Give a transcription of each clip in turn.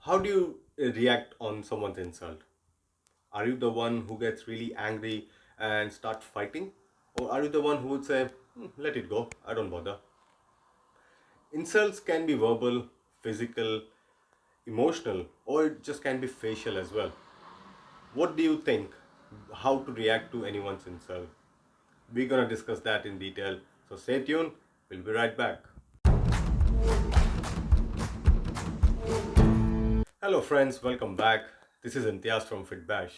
How do you react on someone's insult? Are you the one who gets really angry and start fighting? Or are you the one who would say, let it go, I don't bother? Insults can be verbal, physical, emotional, or it just can be facial as well. What do you think? How to react to anyone's insult? We're gonna discuss that in detail. So stay tuned, we'll be right back. Hello friends, welcome back. This is Imtiyaz from Fitbash.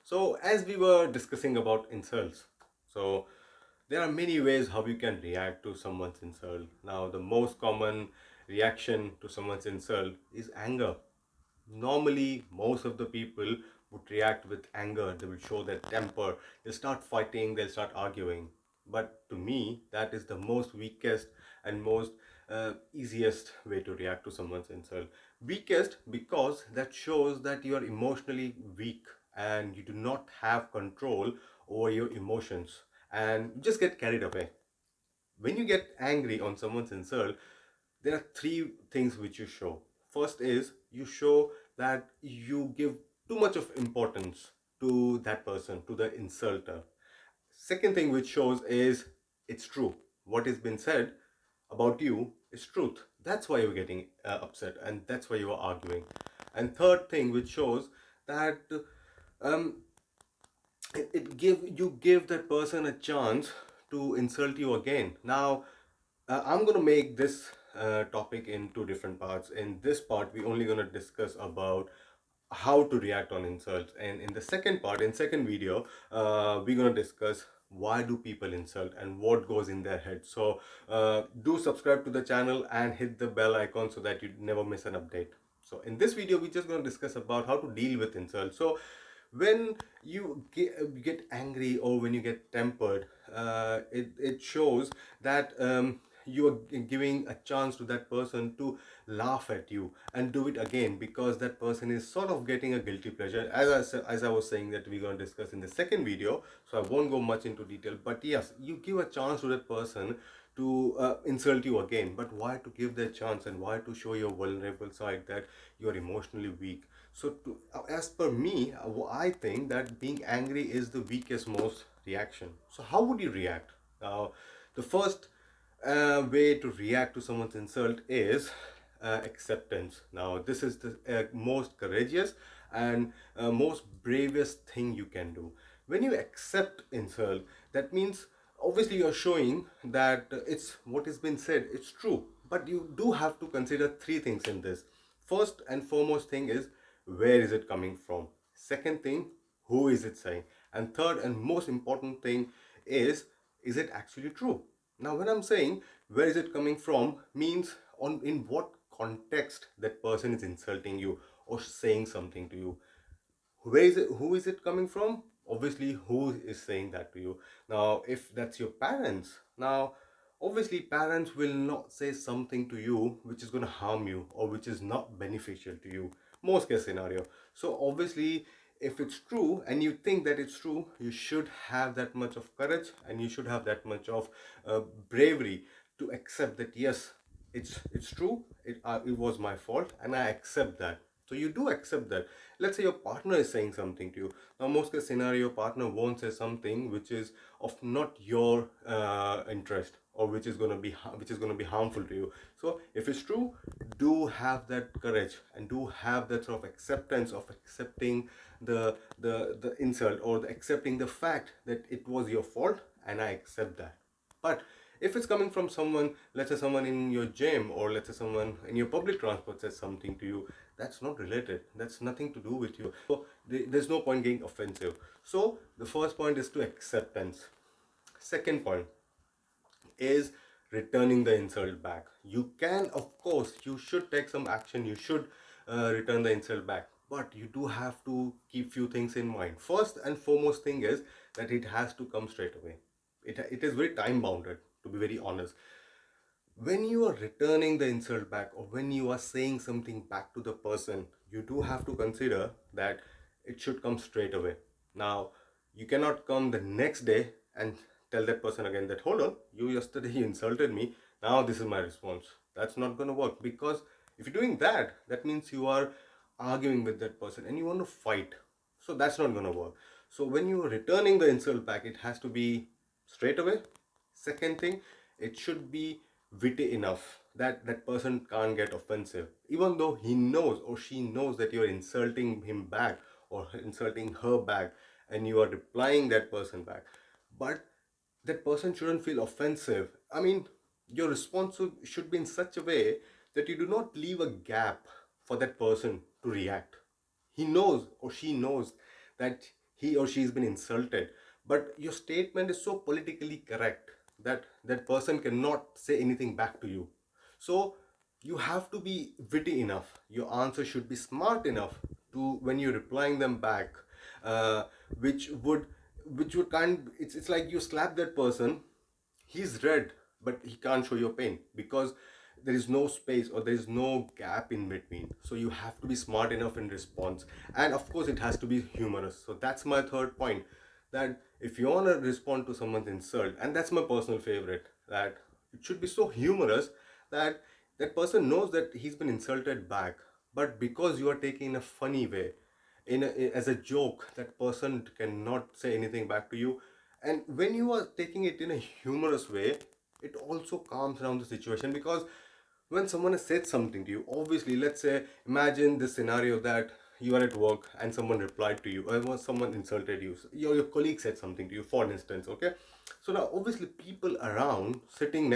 So as we were discussing about insults, so there are many ways how you can react to someone's insult. Now the most common reaction to someone's insult is anger. Normally most of the people would react with anger. They will show their temper, they'll start fighting, they'll start arguing. But to me that is the most weakest and most easiest way to react to someone's insult. Weakest because that shows that you are emotionally weak and you do not have control over your emotions and you just get carried away. When you get angry on someone's insult, there are three things which you show. First is you show that you give too much of importance to that person, to the insulter. Second thing which shows is it's true. What has been said about you is truth. That's why you're getting upset and that's why you are arguing. And third thing which shows that um, it give that person a chance to insult you again. Now I'm going to make this topic in two different parts. In this part we're only going to discuss about how to react on insults, and in the second part, in second video, we're going to discuss why do people insult and what goes in their head. So do subscribe to the channel and hit the bell icon so that you never miss an update. So in this video we're just going to discuss about how to deal with insults. So when you get angry or when you get tempered, it shows that you are giving a chance to that person to laugh at you and do it again, because that person is sort of getting a guilty pleasure, as I was saying that we're going to discuss in the second video. So I won't go much into detail, but yes, you give a chance to that person to insult you again. But why to give that chance, and why to show your vulnerable side, that you're emotionally weak? So as per me, I think that being angry is the weakest most reaction. So how would you react? The first way to react to someone's insult is acceptance. Now this is the most courageous and most bravest thing you can do. When you accept insult, that means obviously you're showing that it's what has been said, it's true. But you do have to consider three things in this. First and foremost thing is, where is it coming from? Second thing, who is it saying? And third and most important thing is it actually true? Now when I'm saying where is it coming from, means on in what context that person is insulting you or saying something to you. Where is it, who is it coming from? Obviously who is saying that to you. Now if that's your parents, now obviously parents will not say something to you which is going to harm you or which is not beneficial to you, most case scenario. So obviously if it's true and you think that it's true, you should have that much of courage and you should have that much of bravery to accept that yes, it's true, it was my fault and I accept that. So you do accept that. Let's say your partner is saying something to you. Now most case scenario, your partner won't say something which is of not your interest, or which is going to be harmful to you. So if it's true, do have that courage and do have that sort of acceptance of accepting the insult, or accepting the fact that it was your fault and I accept that. But if it's coming from someone, let's say someone in your gym, or let's say someone in your public transport says something to you, that's not related, that's nothing to do with you. So there's no point getting offensive. So the first point is to acceptance. Second point is returning the insult back. You can, of course, you should take some action, you should return the insult back, but you do have to keep few things in mind. First and foremost thing is that it has to come straight away. It is very time bounded, to be very honest. When you are returning the insult back, or when you are saying something back to the person, you do have to consider that it should come straight away. Now you cannot come the next day and tell that person again that, hold on, you yesterday you insulted me, now this is my response. That's not going to work, because if you're doing that, that means you are arguing with that person and you want to fight. So that's not going to work. So when you're returning the insult back, it has to be straight away. Second thing, it should be witty enough that that person can't get offensive, even though he knows or she knows that you're insulting him back or insulting her back, and you are replying that person back. But that person shouldn't feel offensive. I mean, your response should be in such a way that you do not leave a gap for that person to react. He knows or she knows that he or she has been insulted, but your statement is so politically correct that that person cannot say anything back to you. So you have to be witty enough. Your answer should be smart enough to when you're replying them back, uh, which would kind. It's like you slap that person. He's red, but he can't show your pain because there is no space or there is no gap in between. So you have to be smart enough in response, and of course it has to be humorous. So that's my third point, that if you want to respond to someone's insult, and that's my personal favorite, that it should be so humorous that that person knows that he's been insulted back, but because you are taking in a funny way, as a joke, that person cannot say anything back to you. And when you are taking it in a humorous way, it also calms down the situation, because when someone has said something to you, obviously, let's say, imagine this scenario that you are at work and someone replied to you, or someone insulted you, your colleague said something to you, for instance, okay? So now obviously people around sitting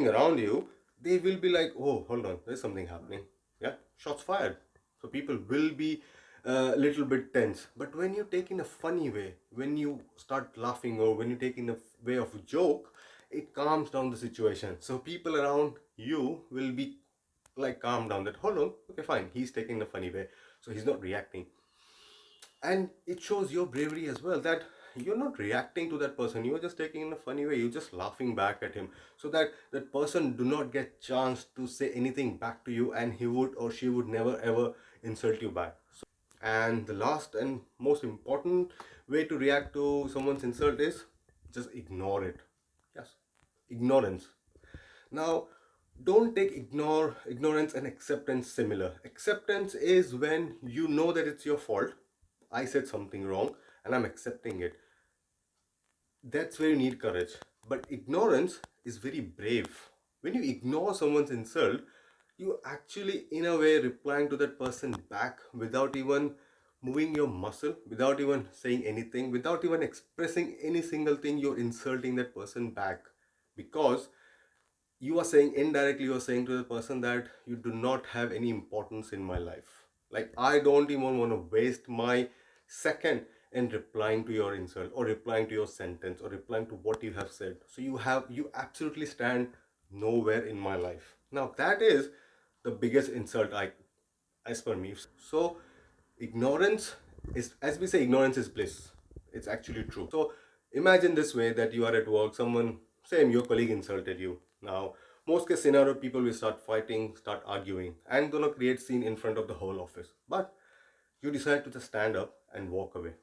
around you, they will be like, oh, hold on, there's something happening. Yeah, shots fired. So people will be a little bit tense. But when you take in a funny way, when you start laughing, or when you take in a way of a joke, it calms down the situation. So people around you will be like calm down, that hold on, okay, fine, he's taking a funny way, so he's not reacting. And it shows your bravery as well, that you're not reacting to that person, you're just taking in a funny way, you're just laughing back at him, so that that person do not get chance to say anything back to you, and he would or she would never ever insult you back. And the last and most important way to react to someone's insult is just ignore it. Yes, ignorance. Now, don't take ignorance and acceptance similar. Acceptance is when you know that it's your fault. I said something wrong and I'm accepting it. That's where you need courage. But ignorance is very brave. When you ignore someone's insult, you actually, in a way, replying to that person back without even moving your muscle, without even saying anything, without even expressing any single thing. You're insulting that person back, because you are saying indirectly, you are saying to the person that you do not have any importance in my life. Like, I don't even want to waste my second in replying to your insult, or replying to your sentence, or replying to what you have said. So you absolutely stand nowhere in my life. Now that is the biggest insult, I as per me. So ignorance is, as we say, ignorance is bliss. It's actually true. So imagine this way, that you are at work, someone, same, your colleague insulted you. Now, most case scenario, people will start fighting, start arguing, and gonna create scene in front of the whole office. But you decide to just stand up and walk away.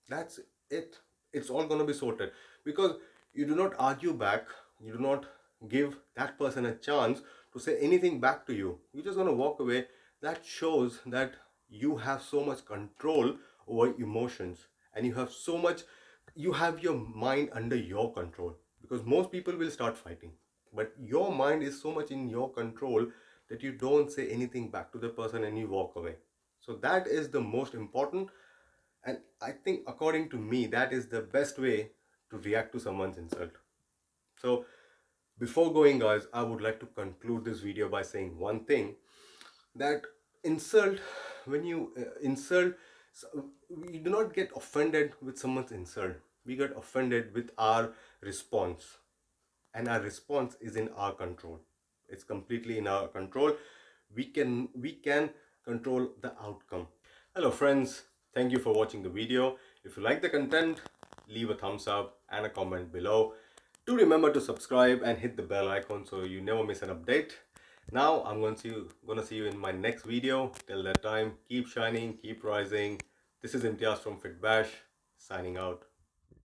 That's it. It's all going to be sorted, because you do not argue back, you do not give that person a chance to say anything back to you. You're just going to walk away. That shows that you have so much control over emotions, and you have your mind under your control, because most people will start fighting, but your mind is so much in your control that you don't say anything back to the person and you walk away. So that is the most important, and I think, according to me, that is the best way to react to someone's insult. So, before going, guys, I would like to conclude this video by saying one thing, that insult, when you insult, we do not get offended with someone's insult. We get offended with our response, and our response is in our control. It's completely in our control. We can control the outcome. Hello friends, thank you for watching the video. If you like the content, leave a thumbs up and a comment below. Do remember to subscribe and hit the bell icon so you never miss an update. Now I'm gonna see you in my next video. Till that time, keep shining, keep rising. This is Imtiyaz from FitBash, signing out.